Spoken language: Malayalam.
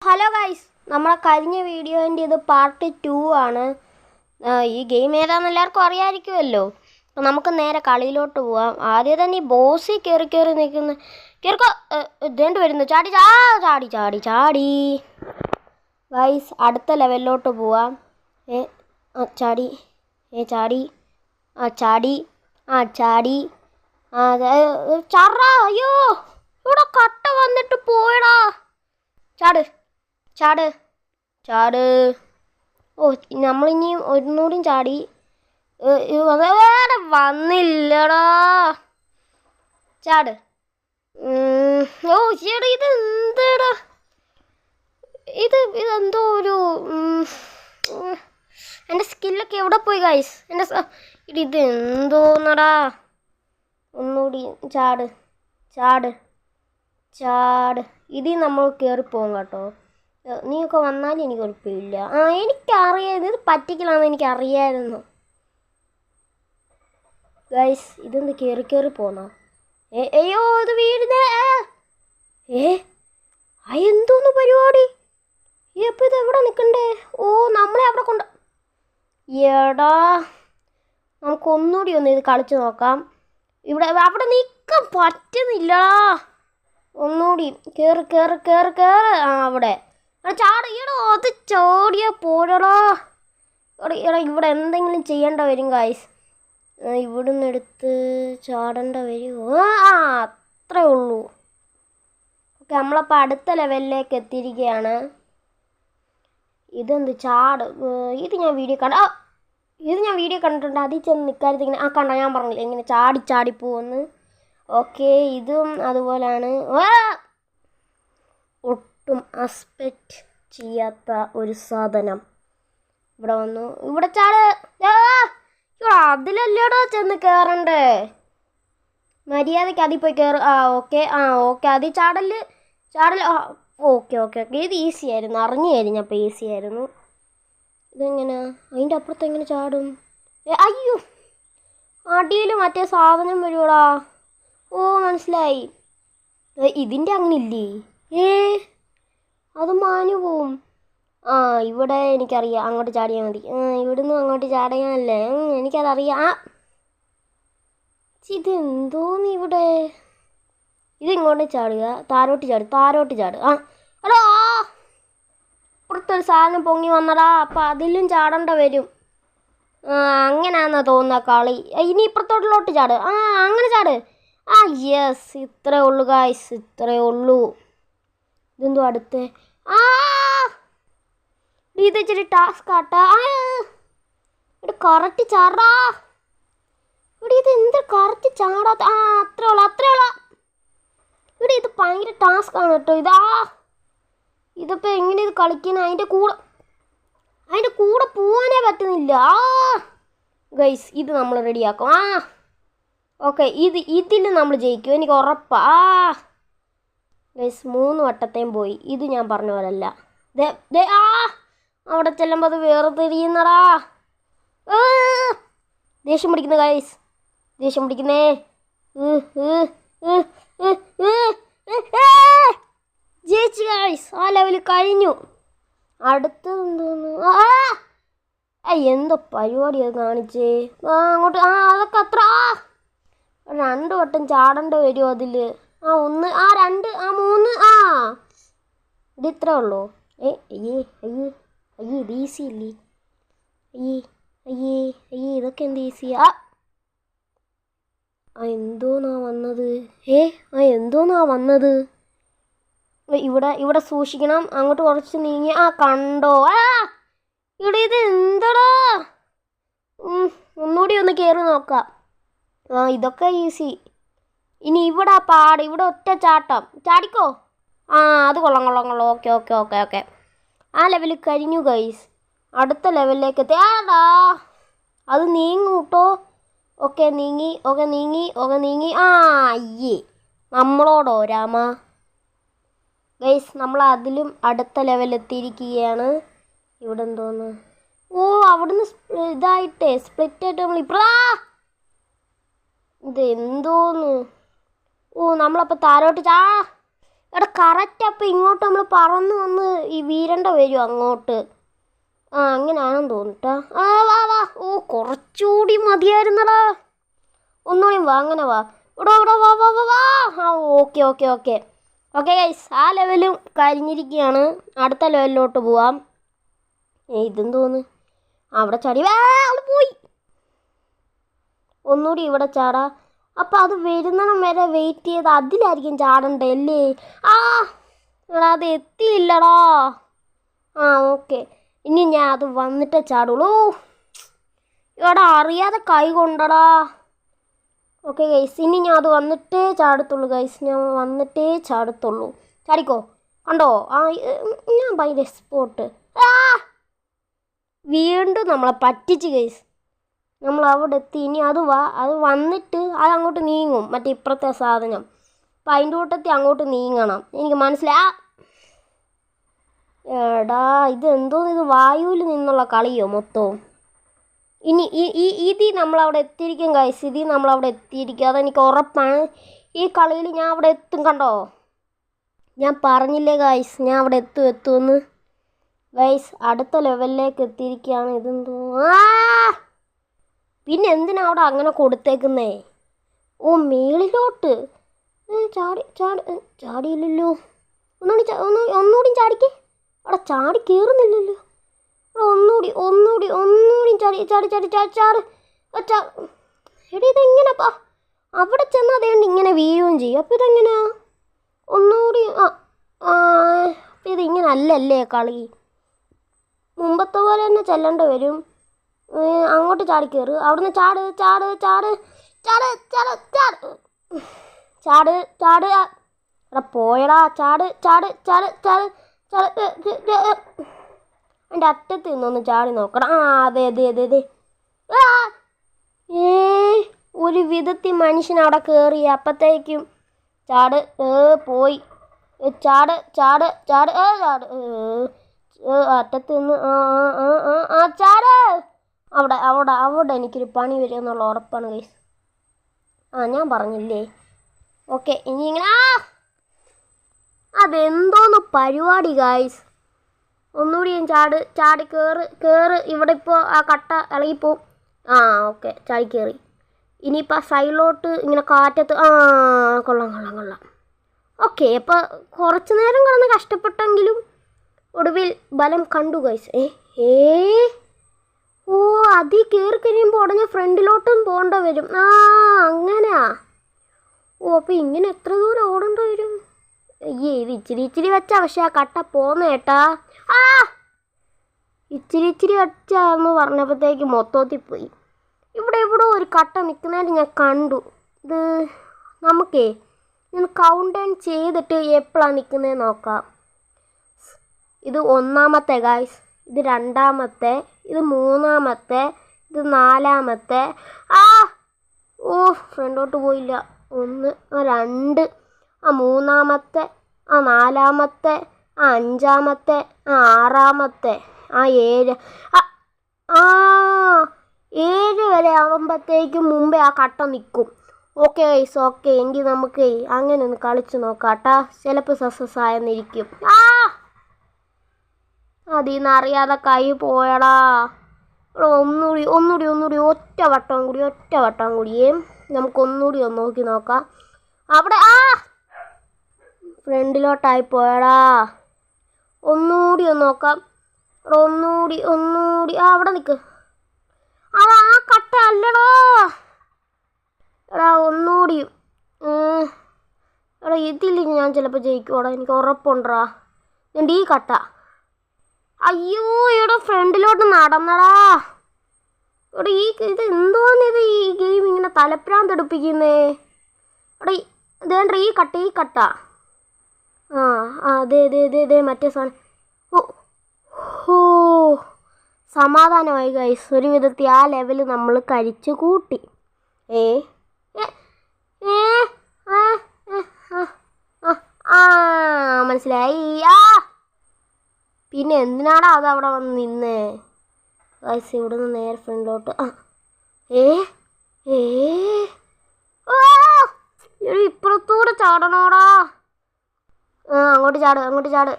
ഹലോ ഗൈസ്, നമ്മളെ കഴിഞ്ഞ വീഡിയോൻ്റെ ഇത് പാർട്ട് 2 ആണ്. ഈ ഗെയിം ഏതാണെന്ന് എല്ലാവർക്കും അറിയാമായിരിക്കുമല്ലോ. അപ്പോൾ നമുക്ക് നേരെ കളിയിലോട്ട് പോവാം. ആദ്യം തന്നെ ഈ ബോസിൽ കയറി നിൽക്കുന്ന കയറിക്കോ ഇതേണ്ട് വരുന്നു. ചാടി ചാടി ചാടി ചാടി ഗൈസ്, അടുത്ത ലെവലിലോട്ട് പോവാം. ചാടി ചാടി ചാടി ചാടി ചാടാ. അയ്യോ, ഇവിടെ കട്ട വന്നിട്ട് പോയടാ. ചാട് ചാട് ചാട്. നമ്മളിനി ഒന്നുകൂടിയും ചാടി. വന്നില്ലടാ. ചാട്. ചേട്ടാ, ഇത് എന്താടാ? ഇതെന്തോ ഒരു എൻ്റെ സ്കില്ലൊക്കെ എവിടെ പോയി ഗൈസ്? ഇത് എന്തോന്നടാ? ഒന്നുകൂടി ചാട് ചാട് ചാട്. ഇതിൽ നമ്മൾ കയറിപ്പോകും കേട്ടോ. നീയൊക്കെ വന്നാലും എനിക്ക് കുഴപ്പമില്ല. എനിക്കറിയാം ഇത് പറ്റിക്കലാണെന്ന് എനിക്കറിയായിരുന്നു ഗൈസ്. ഇതെന്ത് കയറി പോന്നോ? അയ്യോ, ഇത് വീഴുന്നേ. എന്തോന്ന് പരിപാടി? ഇപ്പം ഇത് എവിടെ നിൽക്കണ്ടേ? നമ്മളെ അവിടെ കൊണ്ട് എടാ. നമുക്കൊന്നുകൂടി ഒന്ന് ഇത് കളിച്ച് നോക്കാം. അവിടെ നിൽക്കാൻ പറ്റുന്നില്ലടാ. ഒന്നുകൂടി കയറ്. അവിടെ ചാടിയടോ. അത് ചോടിയ പോരടാ. എടാ, ഇവിടെ എന്തെങ്കിലും ചെയ്യേണ്ട വരും ഗൈസ്. ഇവിടുന്ന് എടുത്ത് ചാടേണ്ട വരുമോ? അത്രേ ഉള്ളൂ. ഓക്കെ, നമ്മളപ്പോൾ അടുത്ത ലെവലിലേക്ക് എത്തിയിരിക്കുകയാണ്. ഇതെന്ത് ചാട്? ഇത് ഞാൻ വീഡിയോ കണ്ടിട്ടുണ്ട്. അതിൽ ചെന്ന് നിൽക്കാതെ ഇങ്ങനെ കണ്ട. ഞാൻ പറഞ്ഞില്ല ഇങ്ങനെ ചാടി പോകുമെന്ന്. ഓക്കെ, ഇതും അതുപോലെയാണ്. ഒട്ടും എക്സ്പെക്റ്റ് ചെയ്യാത്ത ഒരു സാധനം ഇവിടെ വന്നു. ഇവിടെ ചാട്. അതിലല്ലേടോ ചെന്ന് കയറണ്ടേ? മര്യാദയ്ക്ക് അതിൽ പോയി കയറ്. ഓക്കെ അതിൽ ചാടല്. ഓക്കെ. ഇത് ഈസി ആയിരുന്നു. അറിഞ്ഞു കഴിഞ്ഞപ്പോൾ ഈസി ആയിരുന്നു. ഇതെങ്ങനെയാ? അതിൻ്റെ അപ്പുറത്ത് എങ്ങനെ ചാടും? അയ്യോ, അടിയിൽ മറ്റേ സാധനം വരുവാടാ. മനസ്സിലായി. ഇതിൻ്റെ അങ്ങനെ ഇല്ലേ? അത് മാഞ്ഞു പോവും. ഇവിടെ എനിക്കറിയാം. അങ്ങോട്ട് ചാടിയാൽ മതി. ഇവിടുന്ന് അങ്ങോട്ട് ചാടിയാലല്ലേ? എനിക്കതറിയാം. ഇതെന്തോന്ന് ഇവിടെ? ഇതിങ്ങോട്ട് ചാടുക. താരോട്ട് ചാട്. ഹലോ, പുറത്തൊരു സാധനം പൊങ്ങി വന്നടാ. അപ്പം അതിലും ചാടേണ്ട വരും. അങ്ങനെയാണെന്നാ തോന്നുന്ന കളി. ഇനി ഇപ്പുറത്തോട്ടിലോട്ട് ചാട്. അങ്ങനെ ചാട്. യെസ്, ഇത്രേ ഉള്ളൂ ഗായ്സ്, ഇത്രേ ഉള്ളൂ. ഇതെന്തോ അടുത്ത്? ഇത് ഇച്ചിരി ടാസ്ക് ആട്ടാ. ഇവിടെ കറക്റ്റ് ചാടാ. ഇവിടെ ഇത് എന്ത് കറക്റ്റ് ചാടാത്ത? അത്രേ ഉള്ളൂ. ഇവിടെ ഇത് ഭയങ്കര ടാസ്ക് ആണ് കേട്ടോ. ഇതിപ്പോൾ എങ്ങനെ ഇത് കളിക്കുന്നത്? അതിൻ്റെ കൂടെ പോകാനേ പറ്റുന്നില്ല. ഗൈസ്, ഇത് നമ്മൾ റെഡിയാക്കും. ഓക്കെ, ഇതിൽ നമ്മൾ ജയിക്കും, എനിക്ക് ഉറപ്പാ. ഗൈസ്, 3 വട്ടത്തെയും പോയി. ഇത് ഞാൻ പറഞ്ഞ പോലല്ല. അവിടെ ചെല്ലുമ്പോൾ അത് വേറെ തിരിയുന്നടാ. ദേഷ്യം പിടിക്കുന്ന ഗൈസ്, ദേഷ്യം പിടിക്കുന്നേ. ജയിച്ചു ഗൈസ്, ആ ലെവൽ കഴിഞ്ഞു. അടുത്തത് എന്തോന്ന്? എന്തോ പരിപാടി അത് കാണിച്ചേ. അങ്ങോട്ട് അതൊക്കെ അത്ര 2 വട്ടം ചാടേണ്ട വരുമോ അതിൽ? 1 2 3 ഇത് ഇത്രേ ഉള്ളൂ. അയ്യേ ഇത് ഈസി ഇല്ലേ? അയ്യേ ഇതൊക്കെ എന്ത് ഈസിയാ? എന്തോന്നാ വന്നത്? ഇവിടെ സൂക്ഷിക്കണം. അങ്ങോട്ട് കുറച്ച് നീങ്ങി. കണ്ടോ? ഇവിടെ ഇത് എന്തടാ? ഒന്നുകൂടി ഒന്ന് കയറി നോക്കാം. ഇതൊക്കെ ഈസി. ഇനി ഇവിടെ ഇവിടെ ഒറ്റ ചാട്ടം. ചാടിക്കോ. അത് കൊള്ളാം. ഓക്കെ. ആ ലെവൽ കഴിഞ്ഞു ഗൈസ്. അടുത്ത ലെവലിലേക്ക് എത്തി. അത് നീങ്ങും കേട്ടോ. ഓക്കെ നീങ്ങി. അയ്യേ, നമ്മളോടോ രാമ. ഗൈസ്, നമ്മൾ അതിലും അടുത്ത ലെവലെത്തിയിരിക്കുകയാണ്. ഇവിടെ എന്തോന്ന്? അവിടുന്ന് ഇതായിട്ടേ സ്പ്ലിറ്റായിട്ട് നമ്മൾ ഇത് എന്തോന്ന്? നമ്മളപ്പോൾ താരോട്ട് എടാ കറക്റ്റ് അപ്പം ഇങ്ങോട്ട് നമ്മൾ പറന്ന് വന്ന് ഈ വീരണ്ട വരും അങ്ങോട്ട്. ആ അങ്ങനെയാണെന്ന് തോന്നിട്ടാ. ആ വാ വാ. ഓ കുറച്ചുകൂടി മതിയായിരുന്നടാ. ഒന്നുകൂടി വാ, അങ്ങനെ വാ. ഇവിടെ ഇവിടെ വാ വാ വാ വാ. ആ okay okay okay okay guys, ആ ലെവലും കഴിഞ്ഞിരിക്കുകയാണ്. അടുത്ത ലെവലിലോട്ട് പോവാം. ഇതെന്ന് തോന്നുന്നു അവിടെ ചാടി അവിടെ പോയി. ഒന്നുകൂടി ഇവിടെ ചാടാ. അപ്പം അത് വരുന്നിടം വരെ വെയിറ്റ് ചെയ്ത് അതിലായിരിക്കും ചാടണ്ടേ അല്ലേ? ആ എടാ അത് എത്തിയില്ലടാ. ആ ഓക്കെ, ഇനി ഞാൻ അത് വന്നിട്ടേ ചാടുള്ളൂ. എടാ അറിയാതെ കൈ കൊണ്ടടാ. ഓക്കെ ഗൈസ്, ഇനി ഞാൻ അത് വന്നിട്ടേ ചാടത്തുള്ളൂ ഗൈസ്. ഞാൻ വന്നിട്ടേ ചാടത്തുള്ളൂ. ചാടിക്കോ, കണ്ടോ? ആ ഞാൻ ഭയങ്കര സ്പോട്ട്. ആ വീണ്ടും നമ്മളെ പറ്റിച്ച് ഗൈസ്. നമ്മൾ അവിടെ എത്തി. ഇനി അത് വന്നിട്ട് അത് അങ്ങോട്ട് നീങ്ങും, മറ്റേ ഇപ്പുറത്തെ സാധനം. അപ്പം അതിൻ്റെ കൂട്ടത്തിൽ അങ്ങോട്ട് നീങ്ങണം. എനിക്ക് മനസ്സിലാ. എടാ ഇതെന്തോന്ന്, ഇത് വായുവിൽ നിന്നുള്ള കളിയോ മൊത്തവും? ഇനി ഇതിൽ നമ്മളവിടെ എത്തിയിരിക്കും ഗൈസ്. ഇതിൽ നമ്മളവിടെ എത്തിയിരിക്കും, അതെനിക്ക് ഉറപ്പാണ്. ഈ കളിയിൽ ഞാൻ അവിടെ എത്തും, കണ്ടോ? ഞാൻ പറഞ്ഞില്ലേ ഗൈസ്, ഞാൻ അവിടെ എത്തുമെന്ന് ഗൈസ്. അടുത്ത ലെവലിലേക്ക് എത്തിയിരിക്കുകയാണ്. ഇതെന്തോ പിന്നെ എന്തിനാ അവിടെ അങ്ങനെ കൊടുത്തേക്കുന്നേ? ഓ മേളിലോട്ട് ചാടിയില്ലല്ലോ. ഒന്നുകൂടി ചാടിക്കേ. അവിടെ ചാടി കയറുന്നില്ലല്ലോ. ഒന്നുകൂടി ചാടി. എടി ഇതെങ്ങനെപ്പാ അവിടെ ചെന്നാൽ അതേണ്ട് ഇങ്ങനെ വീഴുകയും ചെയ്യും. അപ്പം ഇതെങ്ങനെയാ? ഒന്നുകൂടി അപ്പം ഇതിങ്ങനെ അല്ലല്ലേ കളി. മുമ്പത്തെ പോലെ തന്നെ ചെല്ലേണ്ടി വരും. അങ്ങോട്ട് ചാടി കയറ്, അവിടുന്ന് ചാട് ചാട് ചാട് ചാട് ചാട് ചാട് ചാട് ചാട്. എടാ പോയടാ. ചാട് ചാട് ചാട് ചാട് ചാട്. അതിൻ്റെ അറ്റത്ത് നിന്നൊന്ന് ചാടി നോക്കണം. ആ അതെ അതെ അതെ അതെ. ഒരു വിധത്തിൽ മനുഷ്യൻ അവിടെ കയറി. അപ്പത്തേക്കും ചാട് പോയി. ചാട് ചാട് ചാട് ചാട്. അറ്റത്ത് നിന്ന് ചാട്. അവിടെ അവിടെ അവിടെ എനിക്കൊരു പണി വരുമെന്നുള്ള ഉറപ്പാണ് ഗൈസ്. ഞാൻ പറഞ്ഞില്ലേ. ഓക്കെ, ഇനി ഇങ്ങനെ അതെന്തോന്ന് പരിപാടി ഗൈസ്. ഒന്നുകൂടി ഞാൻ ചാടി കയറ്. ഇവിടെ ഇപ്പോൾ ആ കട്ട ഇളകിപ്പോവും. ഓക്കെ ചാടി കയറി. ഇനിയിപ്പോൾ സൈഡിലോട്ട് ഇങ്ങനെ കാറ്റത്ത്. കൊള്ളാം. ഓക്കെ, അപ്പോൾ കുറച്ച് നേരം കിടന്ന് കഷ്ടപ്പെട്ടെങ്കിലും ഒടുവിൽ ബലം കണ്ടു ഗൈസ്. ഓ അതിൽ കയറി കഴിയുമ്പോൾ ഉടനെ ഫ്രണ്ടിലോട്ടും പോകേണ്ട വരും. അങ്ങനെയാ. ഓ അപ്പോൾ ഇങ്ങനെ എത്ര ദൂരം ഓടേണ്ടി വരും? ഇത് ഇച്ചിരി വെച്ചാ, പക്ഷെ ആ കട്ട പോന്ന കേട്ടാ. ഇച്ചിരി വെച്ചാന്ന് പറഞ്ഞപ്പോഴത്തേക്ക് മൊത്തത്തിൽ പോയി. ഇവിടെ ഒരു കട്ട നിൽക്കുന്നതായിട്ട് ഞാൻ കണ്ടു. ഇത് നമുക്കേ ഞാൻ കൗണ്ട് ഡൗൺ ചെയ്തിട്ട് എപ്പോഴാണ് നിൽക്കുന്നതെന്ന് നോക്കാം. ഇത് ഒന്നാമത്തെ ഗായ്സ്, ഇത് രണ്ടാമത്തെ, ഇത് മൂന്നാമത്തെ, ഇത് നാലാമത്തെ. ഫ്രണ്ടോട്ട് പോയില്ല. 1 2 മൂന്നാമത്തെ, നാലാമത്തെ, അഞ്ചാമത്തെ, ആറാമത്തെ, 7 7 വരെ ആകുമ്പോഴത്തേക്കും മുമ്പേ ആ കട്ട നിൽക്കും. ഓക്കെ ഗൈസ്, ഓക്കെ എങ്കിൽ നമുക്ക് അങ്ങനെ ഒന്ന് കളിച്ച് നോക്കാട്ടാ. ചിലപ്പോൾ സക്സസ് ആയെന്നിരിക്കും. അതിൽ നിന്ന് അറിയാതെ കൈ പോയടാ. ഒന്നുകൂടി ഒറ്റ വട്ടം കൂടിയേ നമുക്കൊന്നുകൂടി ഒന്ന് നോക്കി നോക്കാം. അവിടെ ഫ്രണ്ടിലോട്ടായി പോയടാ. ഒന്നുകൂടി ഒന്ന് നോക്കാം. ഒന്നുകൂടി അവിടെ നിൽക്ക്. ആ കട്ട അല്ലടോ. എടാ ഒന്നുകൂടി. എടാ ഇതില്ലെങ്കിൽ ഞാൻ ചിലപ്പോൾ ജയിക്കുവാടാ, എനിക്ക് ഉറപ്പുണ്ടടാ. എൻ്റെ ഈ കട്ട. അയ്യോ ഇവിടെ ഫ്രണ്ടിലോട്ട് നടന്നടാ. ഇവിടെ ഇത് എന്തോന്നിത്, ഈ ഗെയിം ഇങ്ങനെ തലപ്രാന്ത് എടുപ്പിക്കുന്നേ. എടാ ഇതേണ്ട ഈ കട്ട. അതെ മറ്റേ സാധനം. ഓ സമാധാനമായി ഗൈസ്. ഒരു വിധത്തിൽ ആ ലെവൽ നമ്മൾ കഴിച്ചു കൂട്ടി. മനസ്സിലായി. പിന്നെ എന്തിനാടാ അത് അവിടെ വന്ന് നിന്നേ ഗൈസ്? ഇവിടെ നിന്ന് നേരെ ഫ്രണ്ടിലോട്ട്. ഇപ്പുറത്തൂടെ ചാടണോടാ. അങ്ങോട്ട് ചാട് അങ്ങോട്ട് ചാട്.